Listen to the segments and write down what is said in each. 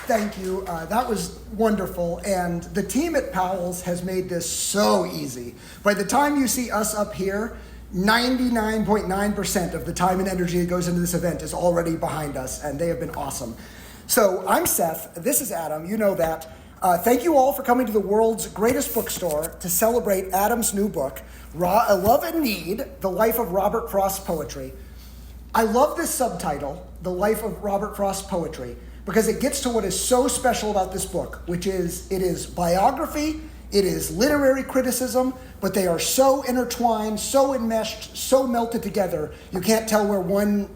Thank you. That was wonderful. And the team at Powell's has made this so easy. By the time you see us up here, 99.9% of the time and energy that goes into this event is already behind us, and they have been awesome. So I'm Seth. This is Adam. You know that. Thank you all for coming to the world's greatest bookstore to celebrate Adam's new book, Love and Need, The Life of Robert Frost's Poetry. I love this subtitle, The Life of Robert Frost's Poetry, because it gets to what is so special about this book, which is it is biography, it is literary criticism, but they are so intertwined, so enmeshed, so melted together, you can't tell where one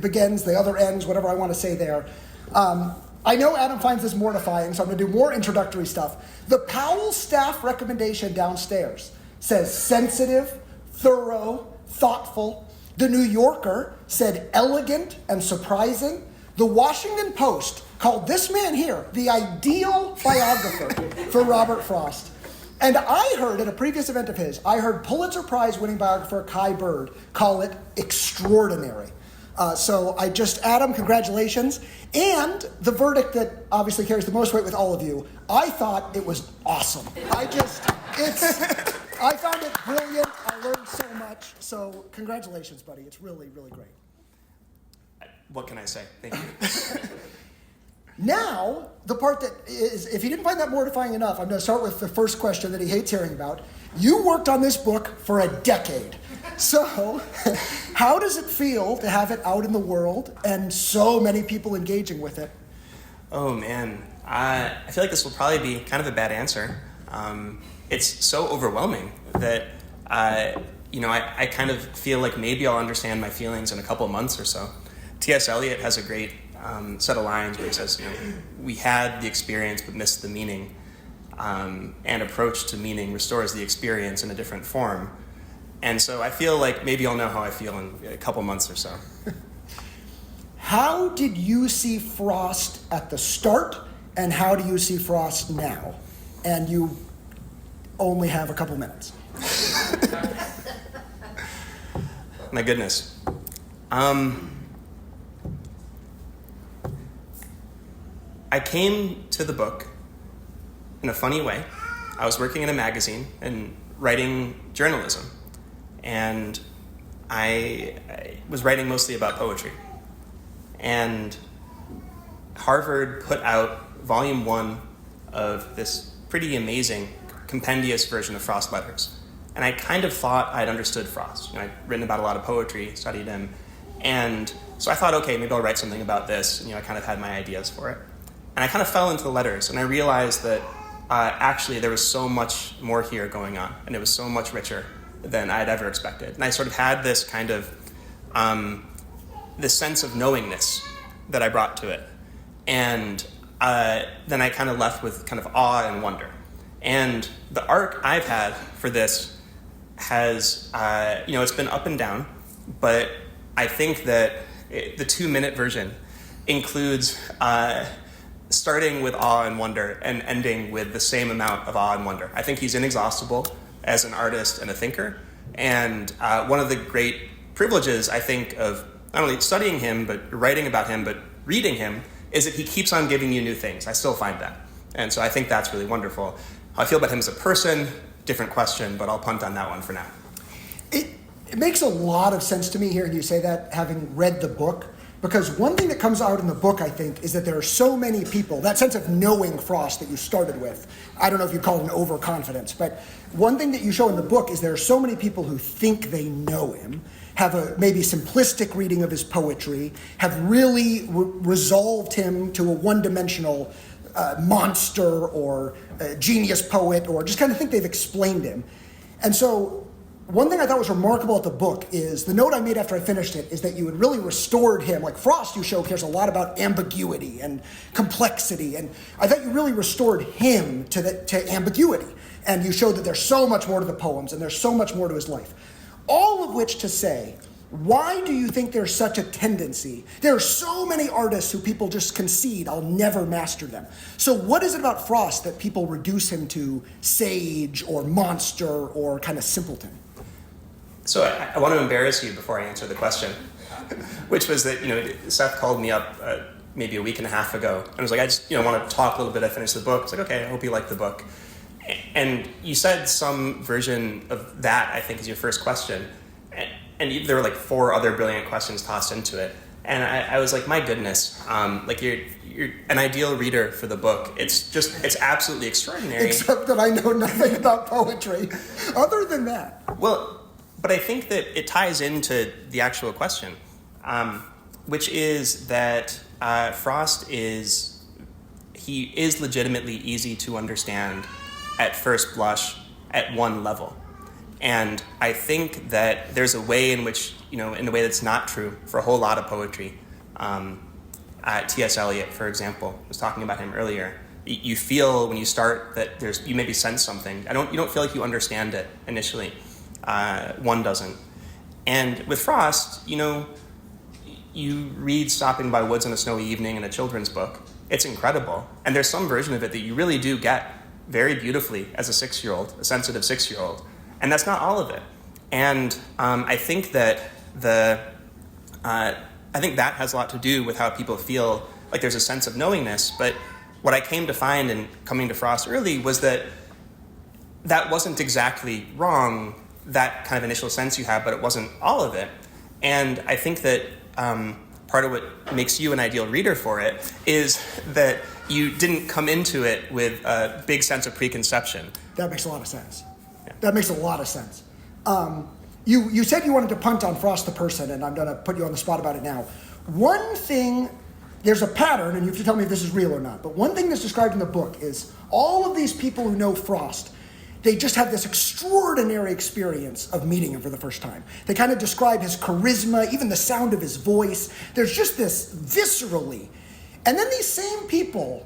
begins, the other ends, whatever I want to say there. I know Adam finds this mortifying, so I'm going to do more introductory stuff. The Powell staff recommendation downstairs says sensitive, thorough, thoughtful. The New Yorker said elegant and surprising. The Washington Post called this man here the ideal biographer for Robert Frost. And I heard at a previous event of his, I heard Pulitzer Prize winning biographer Kai Bird call it extraordinary. So Adam, congratulations. And the verdict that obviously carries the most weight with all of you, I thought it was awesome. I found it brilliant. I learned so much. So congratulations, buddy. It's really, really great. What can I say? Thank you. Now, the part that is, if you didn't find that mortifying enough, I'm going to start with the first question that he hates hearing about. You worked on this book for a decade. So, how does it feel to have it out in the world and so many people engaging with it? Oh, man. I feel like this will probably be kind of a bad answer. It's so overwhelming that, I kind of feel like maybe I'll understand my feelings in a couple of months or so. T.S. Eliot has a great set of lines where he says, we had the experience but missed the meaning, and approach to meaning restores the experience in a different form. And so I feel like maybe I'll know how I feel in a couple months or so. How did you see Frost at the start, and how do you see Frost now? And you only have a couple minutes. My goodness. I came to the book in a funny way. I was working in a magazine and writing journalism, and I was writing mostly about poetry. And Harvard put out volume 1 of this pretty amazing compendious version of Frost letters. And I kind of thought I'd understood Frost. I'd written about a lot of poetry, studied him, and so I thought, okay, maybe I'll write something about this. And, I kind of had my ideas for it. And I kind of fell into the letters, and I realized that actually there was so much more here going on, and it was so much richer than I had ever expected. And I sort of had this kind of, this sense of knowingness that I brought to it. And then I kind of left with kind of awe and wonder. And the arc I've had for this has, it's been up and down, but I think that the 2-minute version includes starting with awe and wonder and ending with the same amount of awe and wonder. I think he's inexhaustible as an artist and a thinker. And one of the great privileges, I think, of not only studying him, but writing about him, but reading him, is that he keeps on giving you new things. I still find that. And so I think that's really wonderful. How I feel about him as a person, different question, but I'll punt on that one for now. It makes a lot of sense to me hearing you say that, having read the book. Because one thing that comes out in the book, I think, is that there are so many people, that sense of knowing Frost that you started with. I don't know if you call it an overconfidence, but one thing that you show in the book is there are so many people who think they know him, have a maybe simplistic reading of his poetry, have really resolved him to a one-dimensional monster or genius poet, or just kind of think they've explained him. And so one thing I thought was remarkable at the book is, the note I made after I finished it, is that you had really restored him. Like Frost, you show, cares a lot about ambiguity and complexity, and I thought you really restored him to ambiguity. And you showed that there's so much more to the poems, and there's so much more to his life. All of which to say, why do you think there's such a tendency? There are so many artists who people just concede, I'll never master them. So what is it about Frost that people reduce him to sage or monster or kind of simpleton? So I want to embarrass you before I answer the question, which was that, Seth called me up maybe a week and a half ago, and was like, I just want to talk a little bit. I finished the book. It's like, okay, I hope you liked the book. And you said some version of that, I think, is your first question, and there were like 4 other brilliant questions tossed into it. And I was like, my goodness, like you're an ideal reader for the book. It's absolutely extraordinary. Except that I know nothing about poetry, other than that. Well, but I think that it ties into the actual question, which is that Frost is legitimately easy to understand at first blush at one level. And I think that there's a way in which, in a way that's not true for a whole lot of poetry. T.S. Eliot, for example, was talking about him earlier. You feel when you start that you maybe sense something. You don't feel like you understand it initially. One doesn't. And with Frost, you read Stopping by Woods on a Snowy Evening in a children's book. It's incredible. And there's some version of it that you really do get very beautifully as a 6-year-old, a sensitive 6-year-old. And that's not all of it. And I think that I think that has a lot to do with how people feel like there's a sense of knowingness. But what I came to find in coming to Frost early was that wasn't exactly wrong, that kind of initial sense you have, but it wasn't all of it. And I think that part of what makes you an ideal reader for it is that you didn't come into it with a big sense of preconception. That makes a lot of sense. Yeah. That makes a lot of sense. You said you wanted to punt on Frost the person, and I'm going to put you on the spot about it now. One thing, there's a pattern, and you have to tell me if this is real or not, but one thing that's described in the book is all of these people who know Frost, they just have this extraordinary experience of meeting him for the first time. They kind of describe his charisma, even the sound of his voice. There's just this viscerally. And then these same people,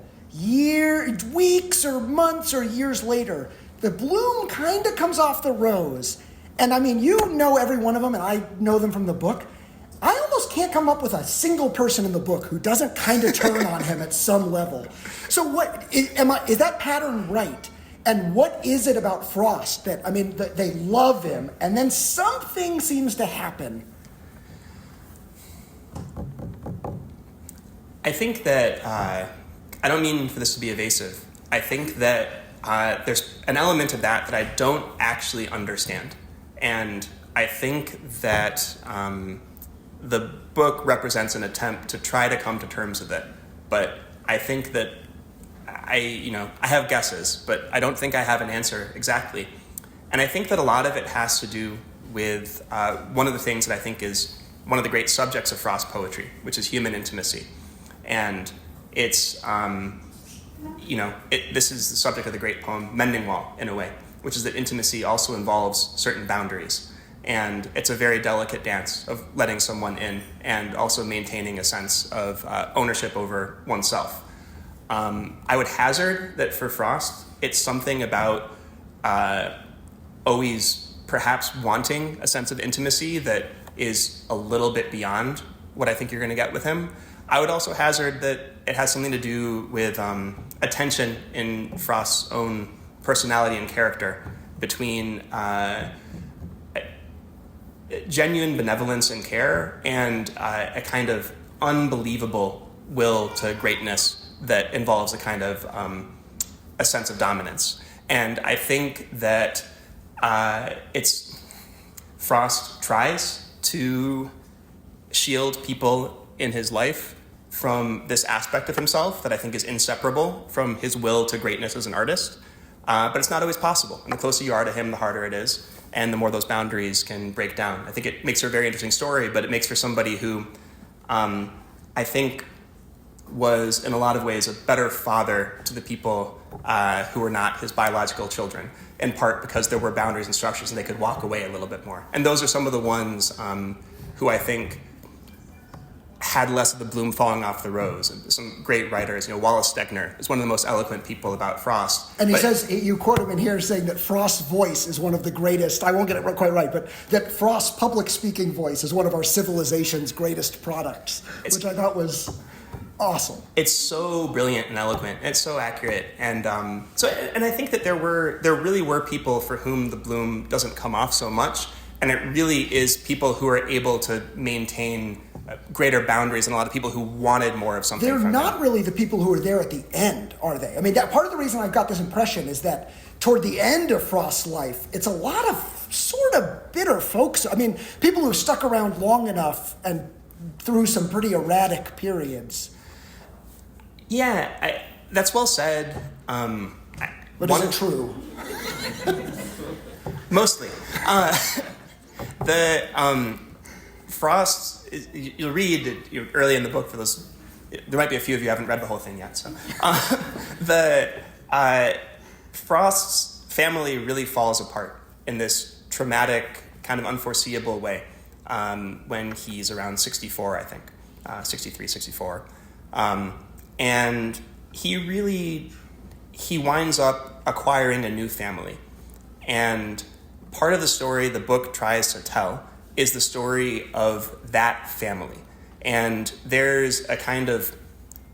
weeks or months or years later, the bloom kind of comes off the rose. And I mean, you know every one of them, and I know them from the book. I almost can't come up with a single person in the book who doesn't kind of turn on him at some level. So is that pattern right? And what is it about Frost that they love him, and then something seems to happen? I think that, I don't mean for this to be evasive. I think that there's an element of that I don't actually understand. And I think that the book represents an attempt to try to come to terms with it. But I think that I have guesses, but I don't think I have an answer exactly. And I think that a lot of it has to do with one of the things that I think is one of the great subjects of Frost poetry, which is human intimacy. And it's, this is the subject of the great poem Mending Wall, in a way, which is that intimacy also involves certain boundaries. And it's a very delicate dance of letting someone in and also maintaining a sense of ownership over oneself. I would hazard that for Frost, it's something about always perhaps wanting a sense of intimacy that is a little bit beyond what I think you're going to get with him. I would also hazard that it has something to do with a tension in Frost's own personality and character between genuine benevolence and care and a kind of unbelievable will to greatness that involves a kind of a sense of dominance. And I think that Frost tries to shield people in his life from this aspect of himself that I think is inseparable from his will to greatness as an artist. But it's not always possible. And the closer you are to him, the harder it is. And the more those boundaries can break down. I think it makes for a very interesting story, but it makes for somebody who I think was in a lot of ways a better father to the people who were not his biological children, in part because there were boundaries and structures and they could walk away a little bit more. And those are some of the ones who I think had less of the bloom falling off the rose. And some great writers, Wallace Stegner is one of the most eloquent people about Frost. And he says, you quote him in here saying that Frost's voice is one of the greatest, I won't get it quite right, but that Frost's public speaking voice is one of our civilization's greatest products, which I thought was awesome. It's so brilliant and eloquent. And it's so accurate. And and I think that there really were people for whom the bloom doesn't come off so much. And it really is people who are able to maintain greater boundaries than a lot of people who wanted more of something. They're from not him. really the people who are there at the end, are they? I mean, that part of the reason I've got this impression is that toward the end of Frost's life, it's a lot of sort of bitter folks. I mean, people who stuck around long enough and through some pretty erratic periods. Yeah, that's well said. But is it true? Mostly. Frost, you'll read early in the book, for those, there might be a few of you who haven't read the whole thing yet, so. Frost's family really falls apart in this traumatic, kind of unforeseeable way when he's around 64, I think, 63, 64. And he winds up acquiring a new family. And part of the story the book tries to tell is the story of that family. And there's a kind of,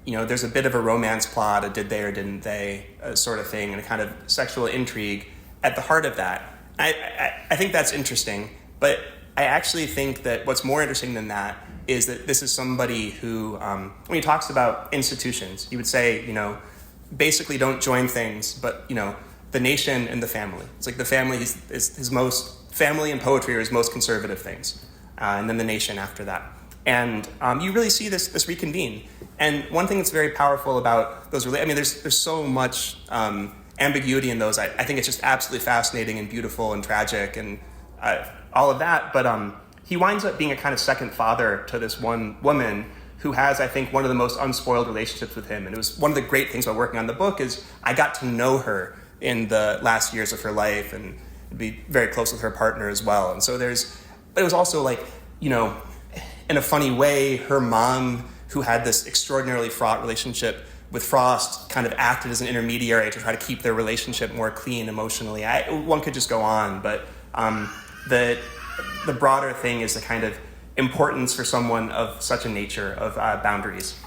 there's a bit of a romance plot, a did they or didn't they sort of thing, and a kind of sexual intrigue at the heart of that. I think that's interesting, but I actually think that what's more interesting than that is that this is somebody who, when he talks about institutions, he would say, basically don't join things, but, the nation and the family. It's like the family is his most, family and poetry are his most conservative things, and then the nation after that. And you really see this reconvene. And one thing that's very powerful about those, there's so much ambiguity in those. I think it's just absolutely fascinating and beautiful and tragic and all of that. But he winds up being a kind of second father to this one woman who has, I think, one of the most unspoiled relationships with him. And it was one of the great things about working on the book is I got to know her in the last years of her life and be very close with her partner as well. And so but it was also like, in a funny way, her mom, who had this extraordinarily fraught relationship with Frost, kind of acted as an intermediary to try to keep their relationship more clean emotionally. One could just go on, but the broader thing is the kind of importance for someone of such a nature of boundaries.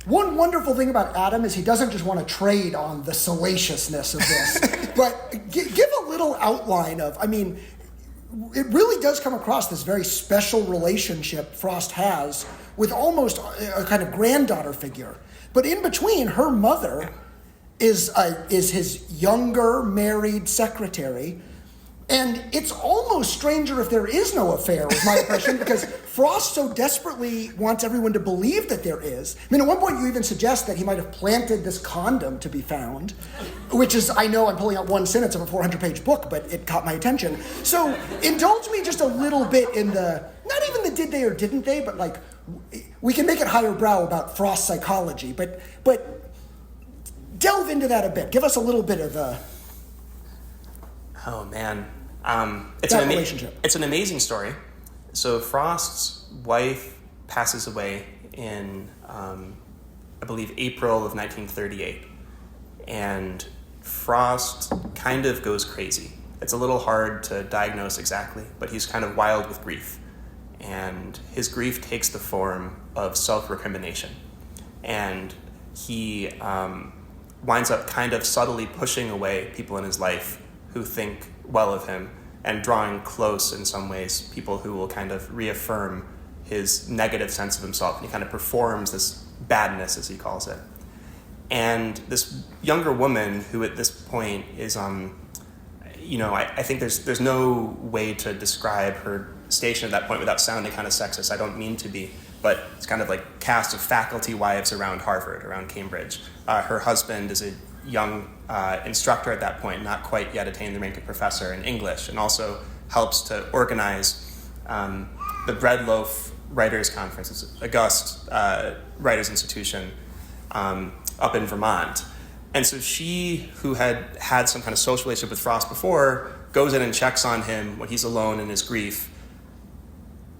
One wonderful thing about Adam is he doesn't just want to trade on the salaciousness of this, but give a little outline of, it really does come across this very special relationship Frost has with almost a kind of granddaughter figure. But in between, her mother is his younger married secretary. And it's almost stranger if there is no affair, was my impression, because Frost so desperately wants everyone to believe that there is. At one point you even suggest that he might have planted this condom to be found, which is, I know I'm pulling out one sentence of a 400-page book, but it caught my attention. So indulge me just a little bit in not even the did they or didn't they, but like, we can make it higher brow about Frost's psychology, but delve into that a bit. Give us a little bit of Oh, man. It's an amazing story. So Frost's wife passes away in, I believe, April of 1938. And Frost kind of goes crazy. It's a little hard to diagnose exactly, but he's kind of wild with grief. And his grief takes the form of self-recrimination. And he winds up kind of subtly pushing away people in his life who think well of him, and drawing close in some ways people who will kind of reaffirm his negative sense of himself. And he kind of performs this badness, as he calls it. And this younger woman, who at this point is, I think there's no way to describe her station at that point without sounding kind of sexist. I don't mean to be, but it's kind of like cast of faculty wives around Harvard, around Cambridge. Her husband is a young instructor at that point, not quite yet attained the rank of professor in English, and also helps to organize the Breadloaf Writers Conference. It's a August Writers Institution up in Vermont. And so she, who had some kind of social relationship with Frost before, goes in and checks on him when he's alone in his grief.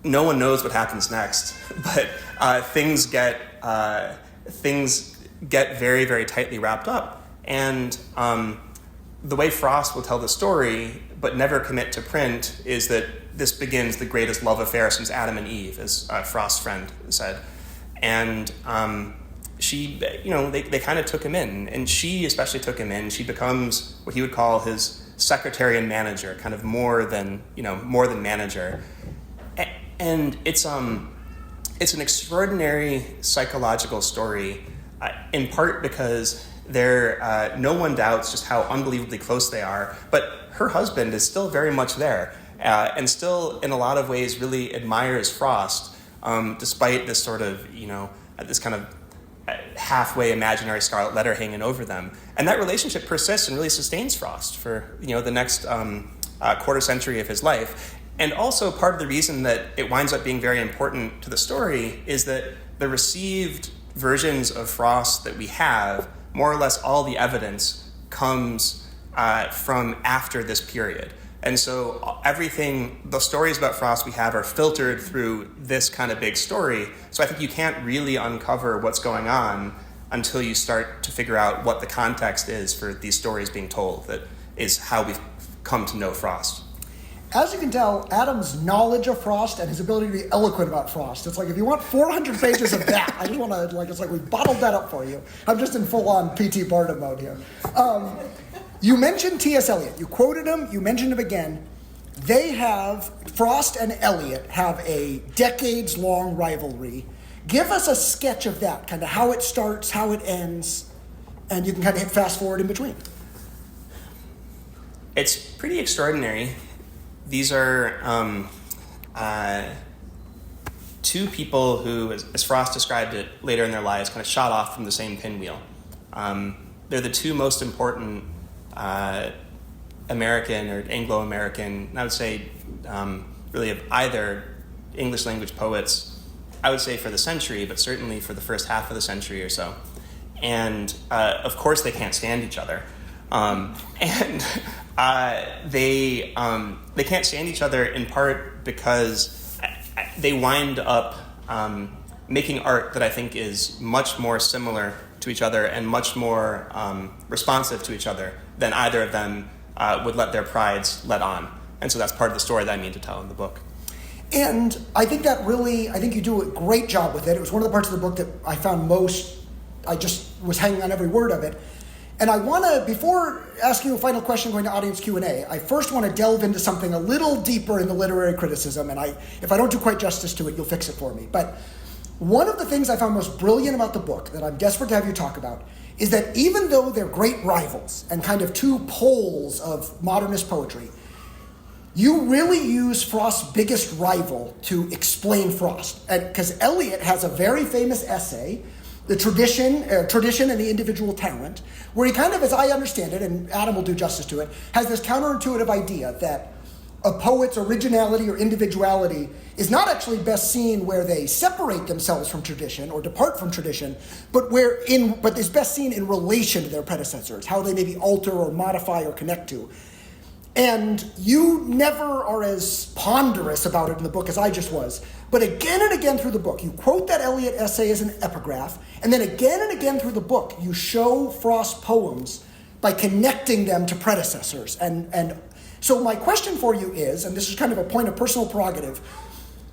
No one knows what happens next, but things get very, very tightly wrapped up. And the way Frost will tell the story, but never commit to print, is that this begins the greatest love affair since Adam and Eve, as Frost's friend said. And she, they kind of took him in, and she especially took him in. She becomes what he would call his secretary and manager, kind of more than manager. And it's an extraordinary psychological story, in part because no one doubts just how unbelievably close they are, but her husband is still very much there, and still in a lot of ways really admires Frost, despite this sort of, this kind of halfway imaginary scarlet letter hanging over them. And that relationship persists and really sustains Frost for, the next quarter century of his life. And also part of the reason that it winds up being very important to the story is that the received versions of Frost that we have, more or less all the evidence comes from after this period. And so the stories about Frost we have are filtered through this kind of big story. So I think you can't really uncover what's going on until you start to figure out what the context is for these stories being told. That is how we've come to know Frost. As you can tell, Adam's knowledge of Frost and his ability to be eloquent about Frost, it's like if you want 400 pages of that, I just want to, it's like we bottled that up for you. I'm just in full-on P.T. Barnum mode here. You mentioned T.S. Eliot. You quoted him. You mentioned him again. Frost and Eliot have a decades-long rivalry. Give us a sketch of that, kind of how it starts, how it ends, and you can kind of hit fast forward in between. It's pretty extraordinary. These are two people who, as Frost described it later in their lives, kind of shot off from the same pinwheel. They're the two most important American or Anglo-American, and I would say really of either English language poets, I would say for the century, but certainly for the first half of the century or so. And of course they can't stand each other. They can't stand each other in part because they wind up making art that I think is much more similar to each other and much more responsive to each other than either of them would let their prides let on. And so that's part of the story that I mean to tell in the book. And I think you do a great job with it. It was one of the parts of the book that I found I just was hanging on every word of it. And I want to, before asking you a final question going to audience Q&A, I first want to delve into something a little deeper in the literary criticism, and if I don't do quite justice to it, you'll fix it for me. But one of the things I found most brilliant about the book that I'm desperate to have you talk about is that even though they're great rivals and kind of two poles of modernist poetry, you really use Frost's biggest rival to explain Frost. Because Eliot has a very famous essay, The Tradition and the Individual Talent, where he kind of, as I understand it, and Adam will do justice to it, has this counterintuitive idea that a poet's originality or individuality is not actually best seen where they separate themselves from tradition or depart from tradition, but is best seen in relation to their predecessors, how they maybe alter or modify or connect to. And you never are as ponderous about it in the book as I just was. But again and again through the book, you quote that Eliot essay as an epigraph, and then again and again through the book, you show Frost's poems by connecting them to predecessors. And so my question for you is, and this is kind of a point of personal prerogative,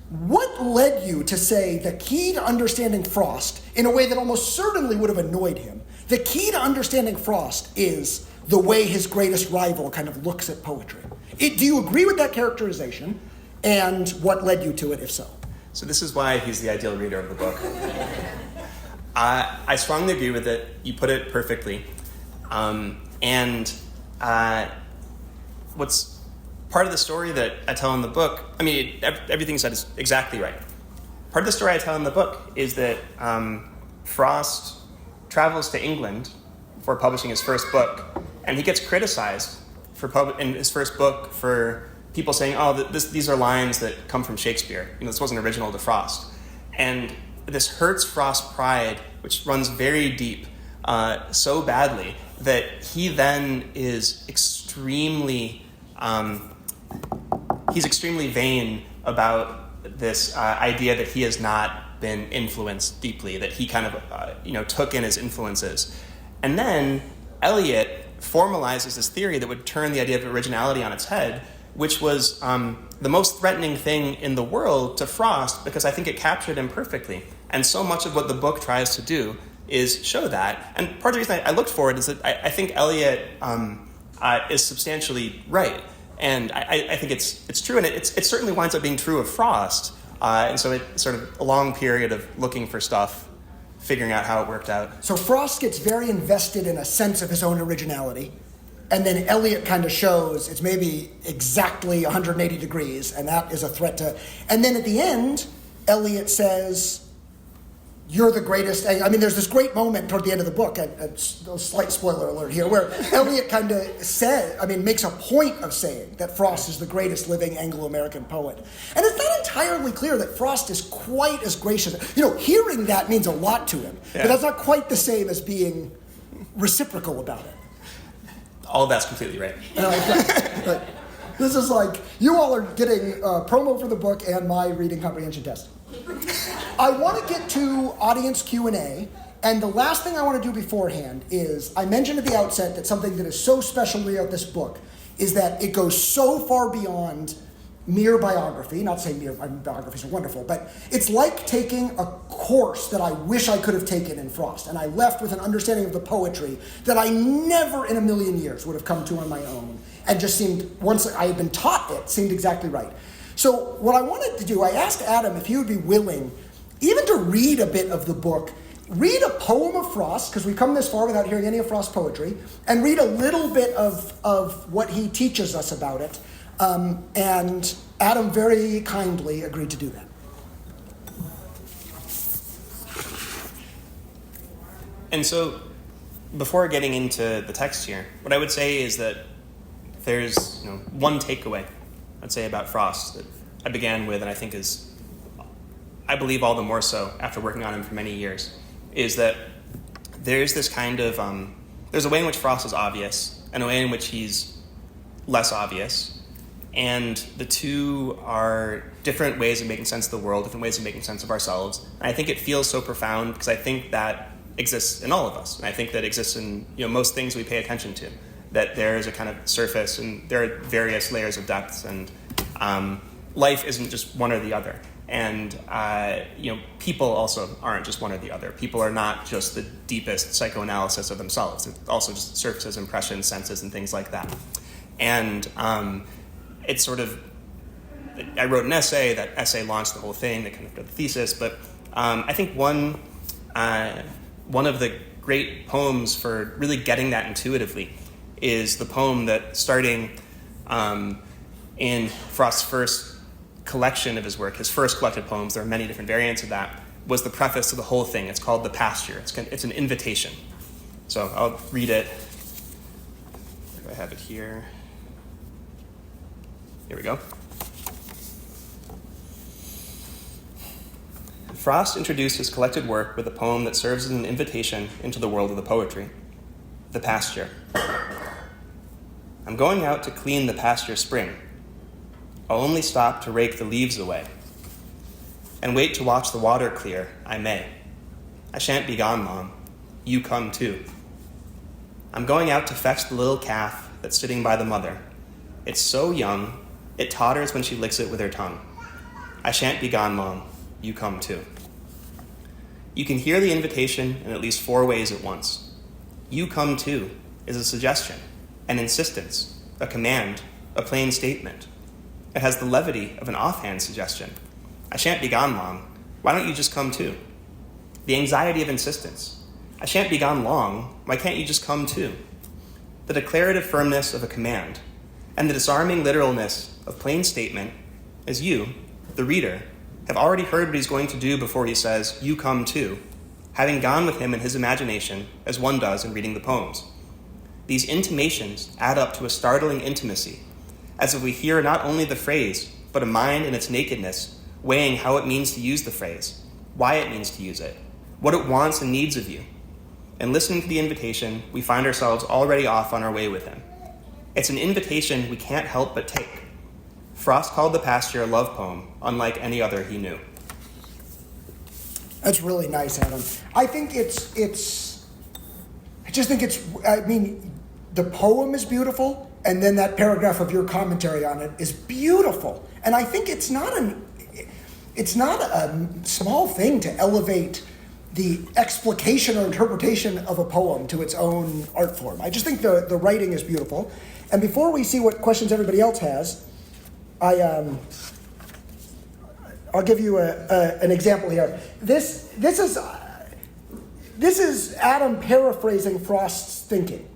what led you to say the key to understanding Frost, in a way that almost certainly would have annoyed him, the key to understanding Frost is the way his greatest rival kind of looks at poetry? Do you agree with that characterization? And what led you to it, if so? So this is why he's the ideal reader of the book. I strongly agree with it. You put it perfectly. What's part of the story that I tell in the book, everything you said is exactly right. Part of the story I tell in the book is that Frost travels to England before publishing his first book, and he gets criticized in his first book for people saying, these are lines that come from Shakespeare. This wasn't original to Frost. And this hurts Frost's pride, which runs very deep, so badly that he then is extremely vain about this idea that he has not been influenced deeply, that he kind of took in his influences. And then Eliot formalizes this theory that would turn the idea of originality on its head, which was the most threatening thing in the world to Frost, because I think it captured him perfectly. And so much of what the book tries to do is show that. And part of the reason I looked for it is that I think Eliot is substantially right. And I think it's true, and it certainly winds up being true of Frost. And so it's sort of a long period of looking for stuff, figuring out how it worked out. So Frost gets very invested in a sense of his own originality, and then Eliot kind of shows it's maybe exactly 180 degrees, and that is a threat to... And then at the end, Eliot says, you're the greatest... I mean, there's this great moment toward the end of the book, a slight spoiler alert here, where Eliot kind of makes a point of saying that Frost is the greatest living Anglo-American poet. And it's not entirely clear that Frost is quite as gracious. Hearing that means a lot to him, but that's not quite the same as being reciprocal about it. All of that's completely right. But this is like, you all are getting promo for the book and my reading comprehension test. I want to get to audience Q&A, and the last thing I want to do beforehand is, I mentioned at the outset that something that is so special about this book is that it goes so far beyond mere biography. Not to say mere biographies are wonderful, but it's like taking a course that I wish I could have taken in Frost, and I left with an understanding of the poetry that I never in a million years would have come to on my own, and just seemed, once I had been taught it, seemed exactly right. So what I wanted to do, I asked Adam if he would be willing even to read a bit of the book, read a poem of Frost, because we've come this far without hearing any of Frost's poetry, and read a little bit of what he teaches us about it. And Adam very kindly agreed to do that. And so, before getting into the text here, what I would say is that there's one takeaway, I'd say, about Frost that I began with, and I think is, I believe all the more so after working on him for many years, is that there's this kind of, there's a way in which Frost is obvious, and a way in which he's less obvious, and the two are different ways of making sense of the world, different ways of making sense of ourselves. And I think it feels so profound because I think that exists in all of us, and I think that exists in most things we pay attention to, that there is a kind of surface and there are various layers of depths, and life isn't just one or the other. And people also aren't just one or the other. People are not just the deepest psychoanalysis of themselves. It also just surfaces, impressions, senses, and things like that. And it's sort of, I wrote an essay. That essay launched the whole thing, that kind of did the thesis. But I think one of the great poems for really getting that intuitively is the poem that, starting in Frost's first collection of his work, his first collected poems, there are many different variants of that, was the preface to the whole thing. It's called The Pasture. It's an invitation. So I'll read it. I have it here. Here we go. Frost introduced his collected work with a poem that serves as an invitation into the world of the poetry, The Pasture. I'm going out to clean the pasture spring. I'll only stop to rake the leaves away and wait to watch the water clear, I may. I shan't be gone long. You come too. I'm going out to fetch the little calf that's sitting by the mother. It's so young, it totters when she licks it with her tongue. I shan't be gone long. You come too. You can hear the invitation in at least 4 ways at once. You come too is a suggestion, an insistence, a command, a plain statement. It has the levity of an offhand suggestion. I shan't be gone long. Why don't you just come too? The anxiety of insistence. I shan't be gone long. Why can't you just come too? The declarative firmness of a command, and the disarming literalness of plain statement, as you, the reader, have already heard what he's going to do before he says, you come too, having gone with him in his imagination, as one does in reading the poems. These intimations add up to a startling intimacy, as if we hear not only the phrase, but a mind in its nakedness, weighing how it means to use the phrase, why it means to use it, what it wants and needs of you. And listening to the invitation, we find ourselves already off on our way with him. It's an invitation we can't help but take. Frost called The Pasture a love poem, unlike any other he knew. That's really nice, Adam. I think the poem is beautiful, and then that paragraph of your commentary on it is beautiful. And I think it's not a small thing to elevate the explication or interpretation of a poem to its own art form. I just think the writing is beautiful. And before we see what questions everybody else has, I I'll give you an example here. This is Adam paraphrasing Frost's thinking,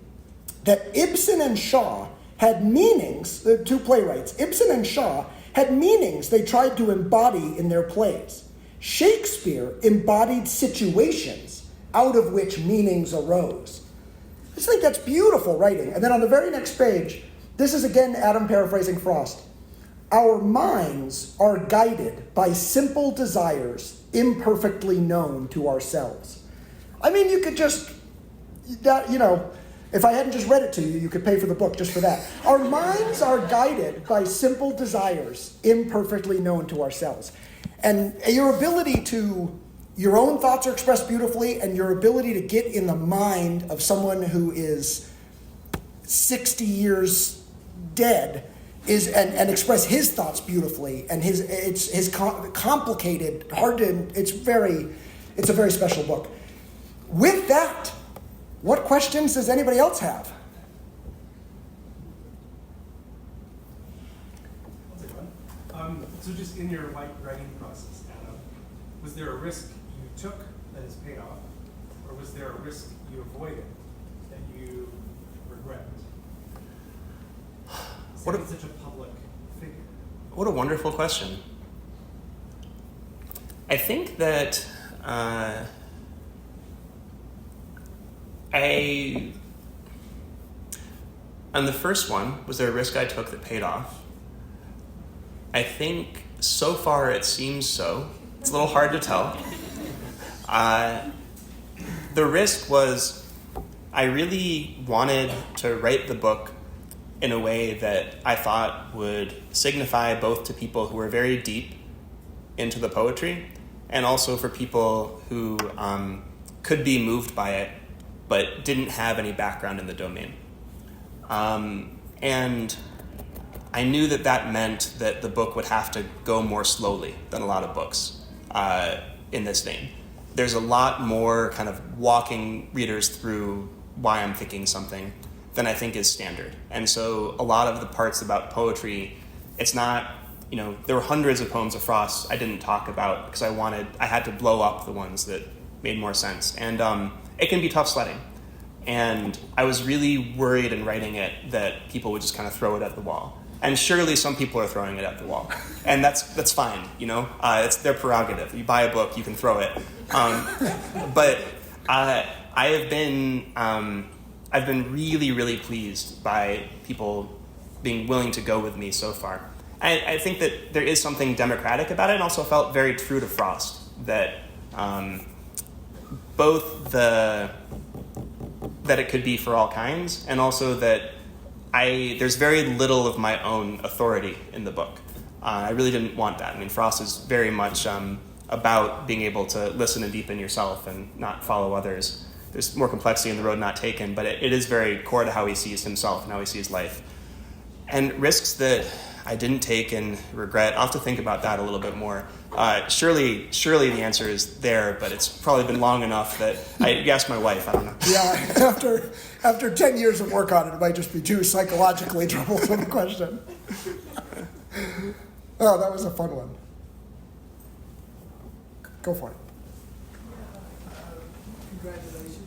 that Ibsen and Shaw had meanings, the two playwrights, Ibsen and Shaw had meanings they tried to embody in their plays. Shakespeare embodied situations out of which meanings arose. I just think that's beautiful writing. And then on the very next page, this is again Adam paraphrasing Frost. Our minds are guided by simple desires imperfectly known to ourselves. I mean, you could just, if I hadn't just read it to you, you could pay for the book just for that. Our minds are guided by simple desires imperfectly known to ourselves. And your own thoughts are expressed beautifully, and your ability to get in the mind of someone who is 60 years dead and express his thoughts beautifully, and his complicated, it's a very special book. With that, what questions does anybody else have? I'll take one. So just in your writing process, Adam, was there a risk you took that has paid off, or was there a risk you avoided that you regret? What such a public figure? What a wonderful question. I think that on the first one, was there a risk I took that paid off? I think so far it seems so. It's a little hard to tell. The risk was I really wanted to write the book in a way that I thought would signify both to people who were very deep into the poetry and also for people who could be moved by it but didn't have any background in the domain. And I knew that meant that the book would have to go more slowly than a lot of books in this vein. There's a lot more kind of walking readers through why I'm thinking something than I think is standard. And so a lot of the parts about poetry, it's not, there were hundreds of poems of Frost I didn't talk about because I had to blow up the ones that made more sense. And it can be tough sledding. And I was really worried in writing it that people would just kind of throw it at the wall. And surely some people are throwing it at the wall. And that's fine, it's their prerogative. You buy a book, you can throw it. But I've been really, really pleased by people being willing to go with me so far. I think that there is something democratic about it, and also felt very true to Frost, that both that it could be for all kinds, and also that there's very little of my own authority in the book. I really didn't want that. I mean, Frost is very much about being able to listen and deepen yourself and not follow others. There's more complexity in the road not taken, but it is very core to how he sees himself and how he sees life. And risks that I didn't take and regret, I'll have to think about that a little bit more. Surely the answer is there, but it's probably been long enough that you ask my wife, I don't know. Yeah, after 10 years of work on it, it might just be too psychologically troublesome question. Oh, that was a fun one. Go for it. Congratulations.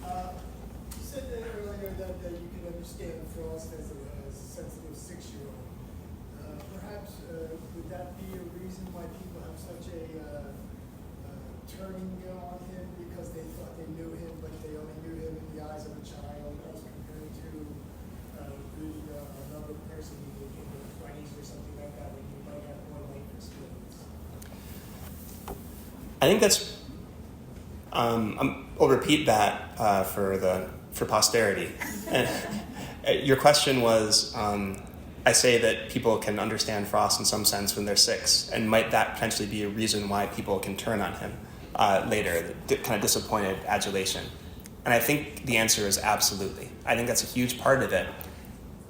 You said that earlier that you can understand Frost as a sensitive 6-year-old. Perhaps would that be a reason why people have such a turning on him, because they thought they knew him, but they only knew him in the eyes of a child as compared to another person in their 20s or something like that, when you might have more life experience? I think that's. I'll repeat that for posterity. And your question was, I say that people can understand Frost in some sense when they're 6, and might that potentially be a reason why people can turn on him later, the kind of disappointed adulation? And I think the answer is absolutely. I think that's a huge part of it.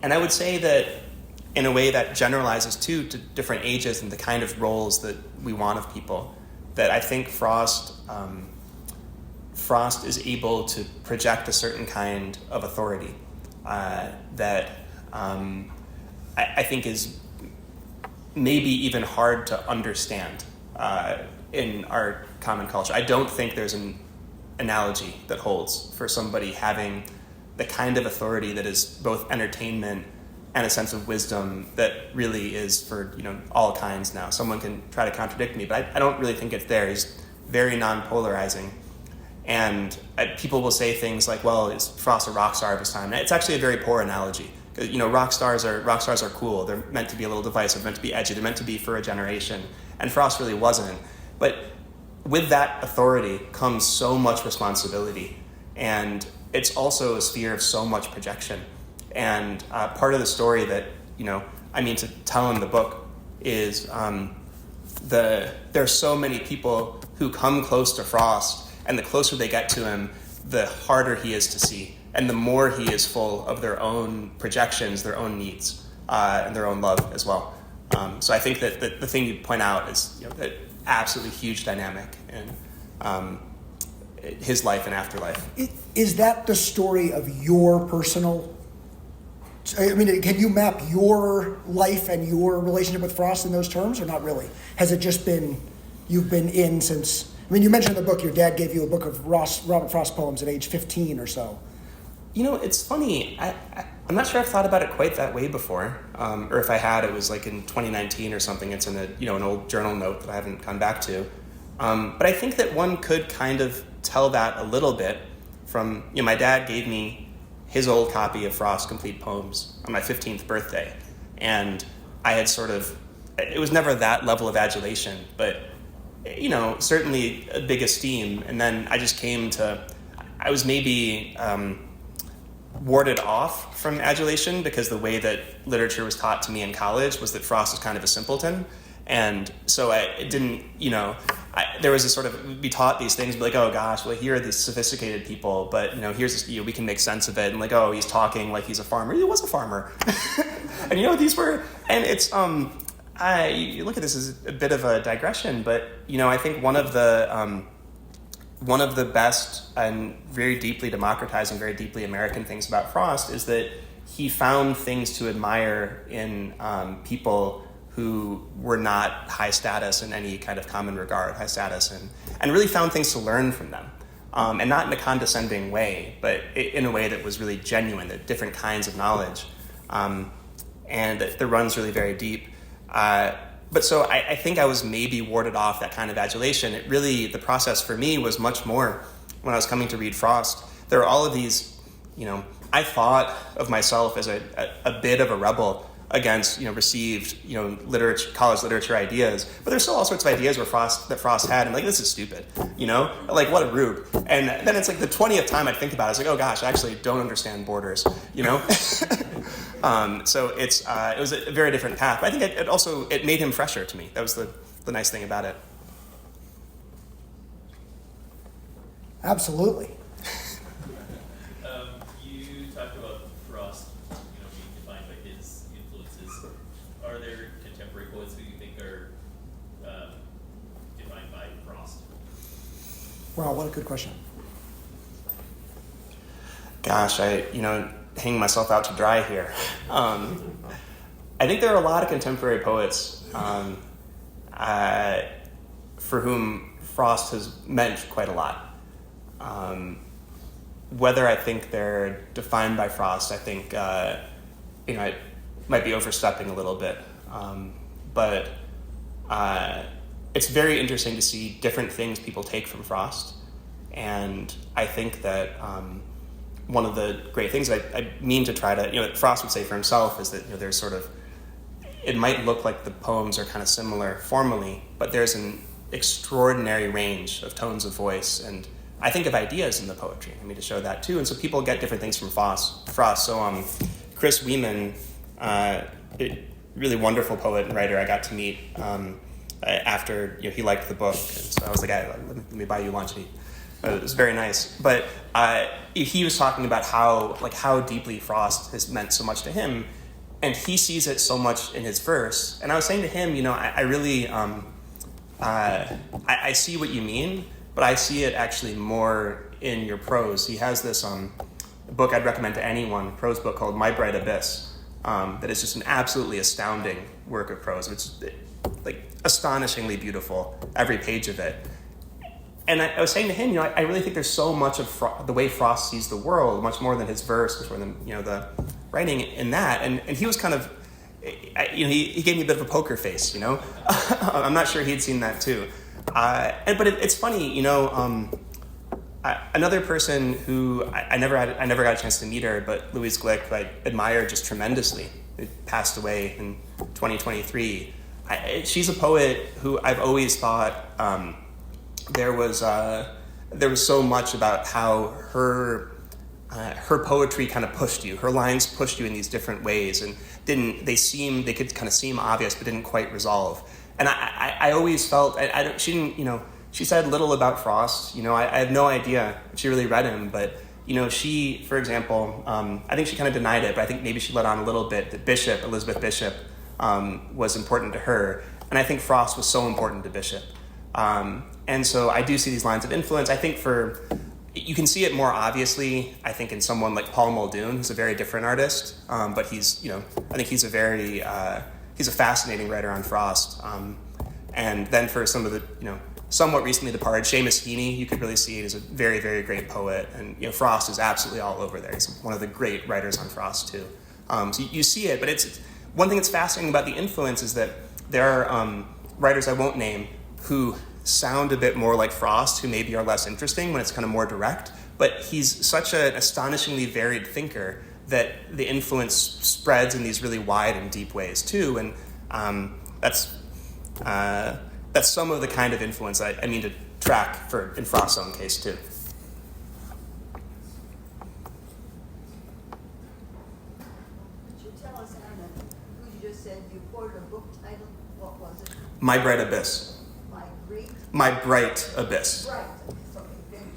And I would say that in a way that generalizes too to different ages and the kind of roles that we want of people, that I think Frost is able to project a certain kind of authority that I think is maybe even hard to understand in our common culture. I don't think there's an analogy that holds for somebody having the kind of authority that is both entertainment and a sense of wisdom that really is for all kinds now. Someone can try to contradict me, but I don't really think it's there. He's very non-polarizing. And people will say things like, well, is Frost a rock star of his time? And it's actually a very poor analogy. Rock stars are cool. They're meant to be a little divisive, meant to be edgy. They're meant to be for a generation. And Frost really wasn't. But with that authority comes so much responsibility. And it's also a sphere of so much projection. And part of the story that, I mean to tell in the book is there's so many people who come close to Frost, and the closer they get to him, the harder he is to see, and the more he is full of their own projections, their own needs, and their own love as well. So I think that the thing you point out is that absolutely huge dynamic in his life and afterlife. Is that the story of your personal? I mean, can you map your life and your relationship with Frost in those terms, or not really? Has it just been you've been in since? I mean, you mentioned in the book your dad gave you a book of Robert Frost poems at age 15 or so. It's funny. I'm not sure I've thought about it quite that way before, or if I had, it was like in 2019 or something. It's in an old journal note that I haven't gone back to. But I think that one could kind of tell that a little bit from my dad gave me his old copy of Frost's complete poems on my 15th birthday, and I had it was never that level of adulation, but certainly a big esteem. And then I was maybe warded off from adulation because the way that literature was taught to me in college was that Frost was kind of a simpleton. And so it didn't, there was a sort of, be taught these things, be like, oh gosh, well, here are these sophisticated people, but here's this, we can make sense of it. And like, oh, he's talking like he's a farmer. He was a farmer. And these were, and it's, you look at this as a bit of a digression, but I think one of the best and very deeply democratizing, very deeply American things about Frost is that he found things to admire in people who were not high status in any kind of common regard, and really found things to learn from them. And not in a condescending way, but in a way that was really genuine, that different kinds of knowledge, and that runs really very deep. But so I think I was maybe warded off that kind of adulation. The process for me was much more when I was coming to read Frost. There are all of these, I thought of myself as a bit of a rebel against, received, college literature ideas. But there's still all sorts of ideas that Frost had, and like, this is stupid, like, what a rube. And then it's like the 20th time I'd think about it, it's like, oh gosh, I actually don't understand borders, So it was a very different path. But I think it made him fresher to me. That was the nice thing about it. Absolutely. You talked about Frost, being defined by his influences. Are there contemporary poets who you think are defined by Frost? Wow, what a good question. Gosh, hanging myself out to dry here. I think there are a lot of contemporary poets for whom Frost has meant quite a lot. Whether I think they're defined by Frost, I think it might be overstepping a little bit. But it's very interesting to see different things people take from Frost. And I think that one of the great things I mean to try to, Frost would say for himself is that there's it might look like the poems are kind of similar formally, but there's an extraordinary range of tones of voice and I think of ideas in the poetry. I mean to show that too, and so people get different things from Frost. So Chris Wieman, really wonderful poet and writer, I got to meet after he liked the book, and so I was like, let me buy you lunch. And it was very nice. But he was talking about how deeply Frost has meant so much to him, and he sees it so much in his verse. And I was saying to him, I really I see what you mean, but I see it actually more in your prose. He has this book I'd recommend to anyone, a prose book called My Bright Abyss, that is just an absolutely astounding work of prose. It's like astonishingly beautiful, every page of it. And I was saying to him, I really think there's so much of the way Frost sees the world, much more than his verse, much more than the writing in that. And he was kind of, he gave me a bit of a poker face. I'm not sure he'd seen that too. But it's funny, another person who I never got a chance to meet her, but Louise Glick, who I admire just tremendously, who passed away in 2023. She's a poet who I've always thought there was so much about how her poetry kind of pushed you. Her lines pushed you in these different ways, and they could kind of seem obvious, but didn't quite resolve. And I always felt she didn't. She said little about Frost. I have no idea if she really read him, but she, for example, I think she kind of denied it, but I think maybe she let on a little bit that Elizabeth Bishop, was important to her, and I think Frost was so important to Bishop. And so I do see these lines of influence. I think you can see it more obviously, I think, in someone like Paul Muldoon, who's a very different artist, but he's, I think he's a fascinating writer on Frost. And then for some of the, somewhat recently departed Seamus Heaney, you could really see it as a very, very great poet. And, Frost is absolutely all over there. He's one of the great writers on Frost, too. So you see it, but it's one thing that's fascinating about the influence is that there are writers I won't name who sound a bit more like Frost, who maybe are less interesting when it's kind of more direct, but he's such an astonishingly varied thinker that the influence spreads in these really wide and deep ways too, and that's some of the kind of influence I mean to track in Frost's own case too. Could you tell us, Anna, who you just said you quoted a book title? What was it? My Bright Abyss. My Bright Abyss. Right. Okay, thank you.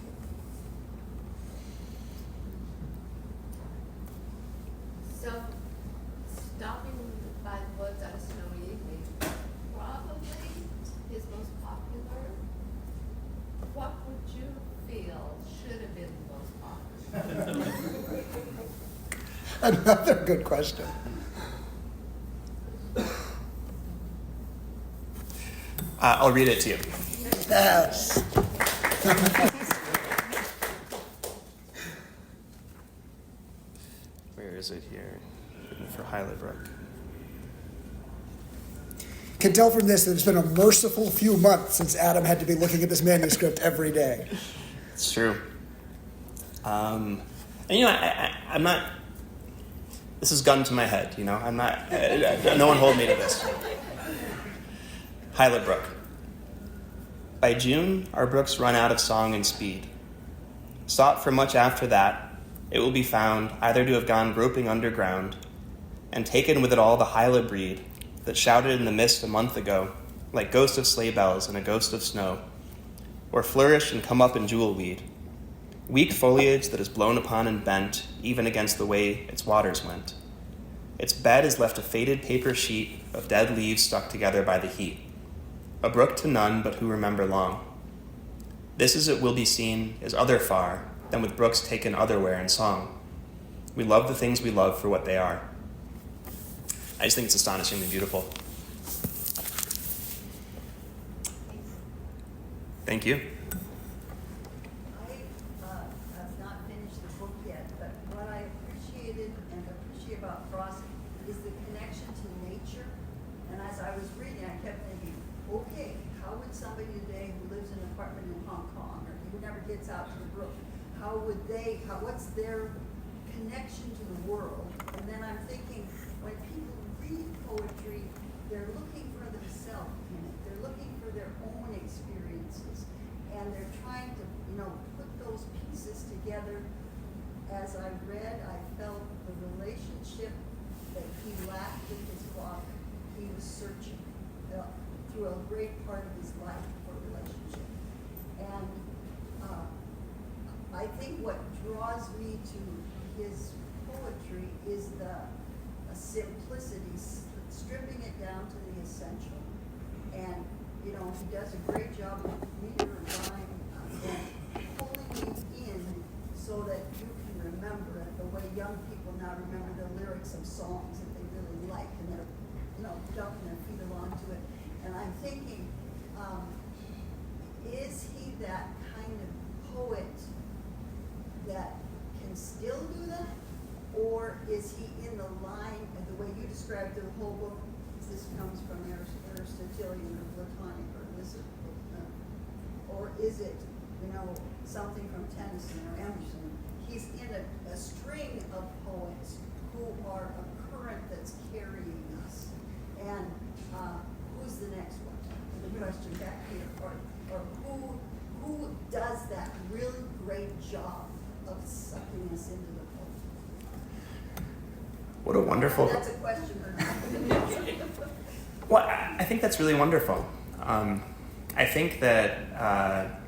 So, stopping by the woods on a snowy evening, probably his most popular. What would you feel should have been the most popular? Another good question. I'll read it to you. Yes. Where is it here? For Hyla-Brook. Can tell from this that it's been a merciful few months since Adam had to be looking at this manuscript every day. It's true. And I'm not. This is gun to my head. I'm not. No one hold me to this. Hyla-Brook. By June, our brooks run out of song and speed. Sought for much after that, it will be found either to have gone groping underground, and taken with it all the Hyla breed that shouted in the mist a month ago, like ghost of sleigh bells and a ghost of snow, or flourish and come up in jewel weed, weak foliage that is blown upon and bent, even against the way its waters went. Its bed is left a faded paper sheet of dead leaves stuck together by the heat, a brook to none but who remember long. This as it will be seen is other far than with brooks taken otherwhere in song. We love the things we love for what they are. I just think it's astonishingly beautiful. Thank you. I have not finished the book yet, but what I appreciate about Frost is the connection to nature. And as I was reading, I kept thinking, okay, how would somebody today who lives in an apartment in Hong Kong or who never gets out to the brook, what's their connection to the world? And then I'm thinking, when people read poetry, they're looking for themselves in it. They're looking for their own experiences. And they're trying to, put those pieces together. As I read, I felt the relationship that he lacked with his father. He was searching through a great part of his life for a relationship. And I think what draws me to his poetry is the simplicity, stripping it down to the essential. And, he does a great job with meter and rhyme and pulling you in so that you can remember it the way young people now remember the lyrics of songs that they like, and they're, dumping their feet along to it. And I'm thinking, is he that kind of poet that can still do that? Or is he in the line, and the way you described the whole book, this comes from Aristotelian or Platonic or this, or is it, something from Tennyson or Emerson? He's in a string of poets who are a current that's carrying us. And who's the next one? The question back here, or who does that really great job of sucking us into the poem? What a wonderful. That's a question or not. Well, I think that's really wonderful. I think that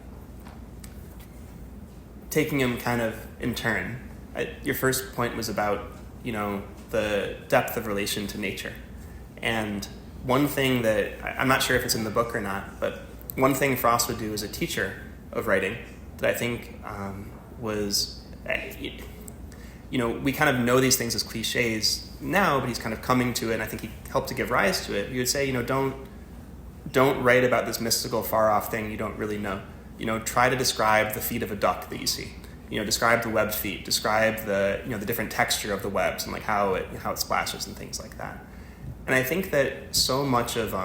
taking them kind of in turn, your first point was about, the depth of relation to nature. And one thing that, I'm not sure if it's in the book or not, but one thing Frost would do as a teacher of writing that I think was, we kind of know these things as cliches now, but he's kind of coming to it, and I think he helped to give rise to it. He would say, don't write about this mystical, far-off thing you don't really know. Try to describe the feet of a duck that you see. Describe the webbed feet. Describe the the different texture of the webs and like how it splashes and things like that. And I think that so much of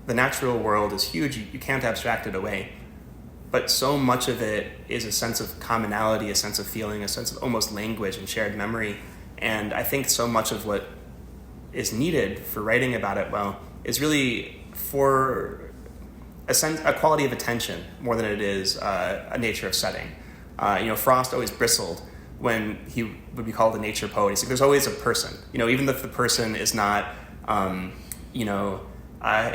the natural world is huge. You can't abstract it away. But so much of it is a sense of commonality, a sense of feeling, a sense of almost language and shared memory. And I think so much of what is needed for writing about it is really for a quality of attention more than it is a nature of setting. Frost always bristled when he would be called a nature poet. He's like, there's always a person, even if the person is not,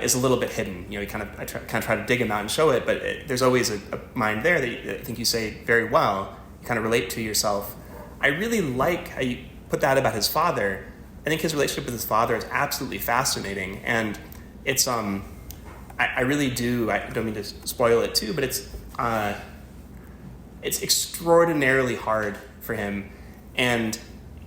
is a little bit hidden. I kind of try to dig him out and show it, but there's always a mind there that I think you say very well. You kind of relate to yourself. I really like how you put that about his father. I think his relationship with his father is absolutely fascinating, and it's I really do. I don't mean to spoil it too, but it's extraordinarily hard for him, and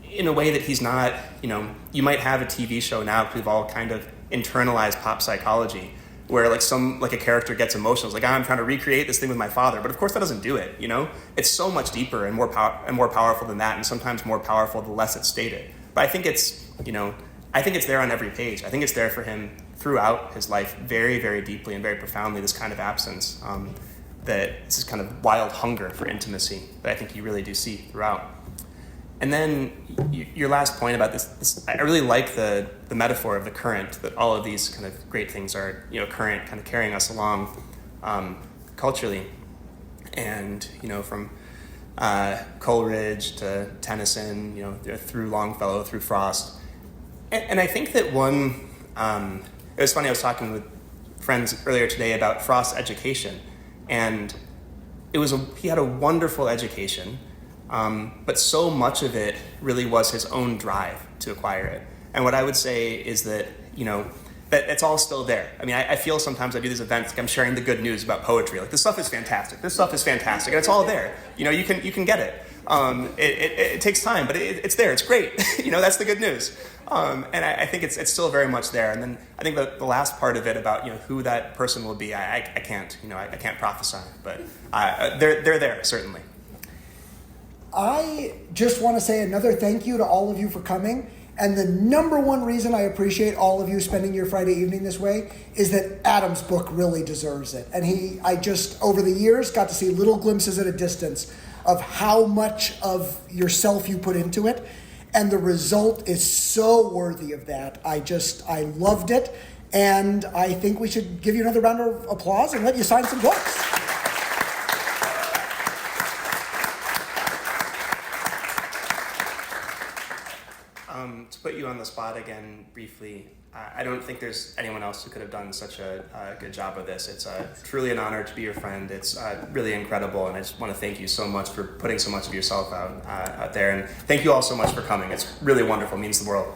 in a way that he's not. You might have a TV show now because we've all kind of internalized pop psychology, where like a character gets emotional. It's like, I'm trying to recreate this thing with my father, but of course that doesn't do it. It's so much deeper and more powerful than that, and sometimes more powerful the less it's stated. But I think it's there on every page. I think it's there for him throughout his life, very, very deeply and very profoundly. This kind of absence, this kind of wild hunger for intimacy that I think you really do see throughout. And then your last point about this, I really like the metaphor of the current, that all of these kind of great things are, current, kind of carrying us along culturally. And, from Coleridge to Tennyson, through Longfellow, through Frost. And I think that it was funny, I was talking with friends earlier today about Frost's education. And he had a wonderful education. But so much of it really was his own drive to acquire it. And what I would say is that, that it's all still there. I mean, I feel sometimes I do these events, like I'm sharing the good news about poetry. Like, this stuff is fantastic. This stuff is fantastic. And it's all there. You can get it. It takes time, but it's there. It's great. That's the good news. And I think it's still very much there. And then I think the last part of it about, who that person will be, I can't, I can't prophesy. But they're there, certainly. I just want to say another thank you to all of you for coming. And the number one reason I appreciate all of you spending your Friday evening this way is that Adam's book really deserves it. And I just, over the years, got to see little glimpses at a distance of how much of yourself you put into it. And the result is so worthy of that. I loved it. And I think we should give you another round of applause and let you sign some books. To put you on the spot again briefly, I don't think there's anyone else who could have done such a good job of this. It's truly an honor to be your friend. It's really incredible, and I just want to thank you so much for putting so much of yourself out there. And thank you all so much for coming. It's really wonderful. It means the world.